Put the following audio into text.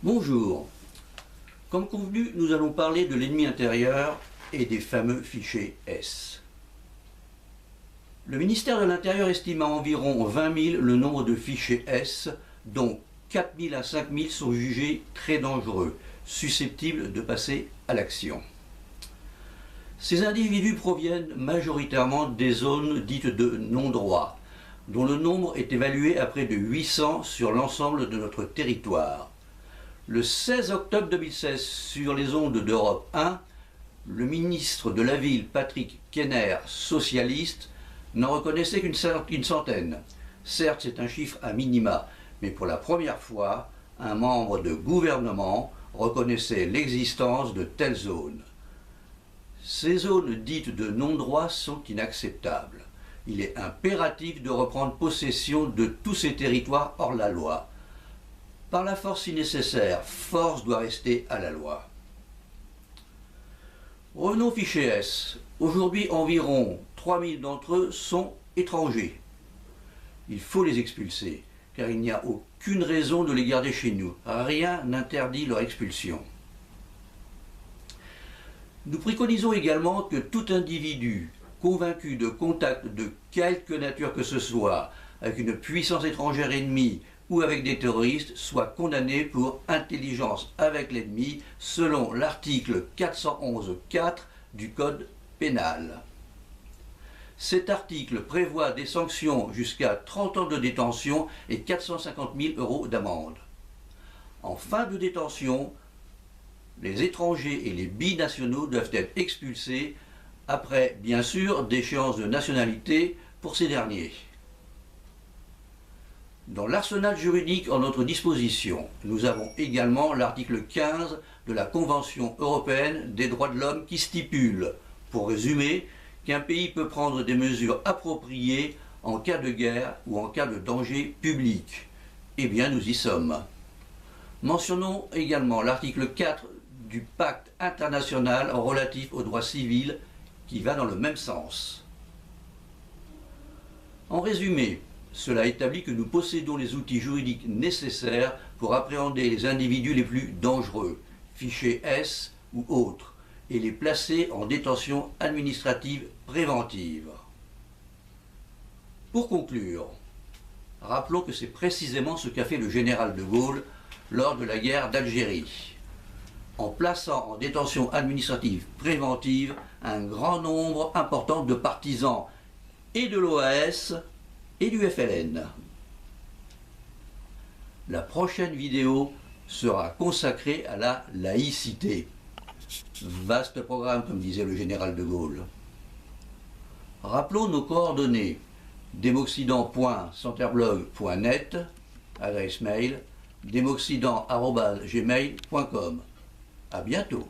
Bonjour. Comme convenu, nous allons parler de l'ennemi intérieur et des fameux fichiers S. Le ministère de l'Intérieur estime à environ 20 000 le nombre de fichiers S, dont 4 000 à 5 000 sont jugés très dangereux, susceptibles de passer à l'action. Ces individus proviennent majoritairement des zones dites de non-droit, dont le nombre est évalué à près de 800 sur l'ensemble de notre territoire. Le 16 octobre 2016, sur les ondes d'Europe 1, le ministre de la Ville, Patrick Kenner, socialiste, n'en reconnaissait qu'une centaine. Certes, c'est un chiffre à minima, mais pour la première fois, un membre de gouvernement reconnaissait l'existence de telles zones. Ces zones dites de non-droit sont inacceptables. Il est impératif de reprendre possession de tous ces territoires hors la loi. Par la force si nécessaire, force doit rester à la loi. Revenons aux fichiers S. Aujourd'hui, environ 3000 d'entre eux sont étrangers. Il faut les expulser, car il n'y a aucune raison de les garder chez nous. Rien n'interdit leur expulsion. Nous préconisons également que tout individu convaincu de contact de quelque nature que ce soit avec une puissance étrangère ennemie ou avec des terroristes soit condamné pour intelligence avec l'ennemi selon l'article 411.4 du Code pénal. Cet article prévoit des sanctions jusqu'à 30 ans de détention et 450 000 € d'amende. En fin de détention, les étrangers et les binationaux doivent être expulsés après, bien sûr, d'échéance de nationalité pour ces derniers. Dans l'arsenal juridique en notre disposition, nous avons également l'article 15 de la Convention européenne des droits de l'homme qui stipule, pour résumer, qu'un pays peut prendre des mesures appropriées en cas de guerre ou en cas de danger public. Eh bien, nous y sommes. Mentionnons également l'article 4 du pacte international relatif aux droits civils qui va dans le même sens. En résumé, cela établit que nous possédons les outils juridiques nécessaires pour appréhender les individus les plus dangereux, fichiers S ou autres, et les placer en détention administrative préventive. Pour conclure, rappelons que c'est précisément ce qu'a fait le général de Gaulle lors de la guerre d'Algérie, en plaçant en détention administrative préventive un grand nombre important de partisans et de l'OAS et du FLN. La prochaine vidéo sera consacrée à la laïcité. Vaste programme, comme disait le général de Gaulle. Rappelons nos coordonnées. demoxydant.centerblog.net, adresse mail, demoxydant@gmail.com. À bientôt.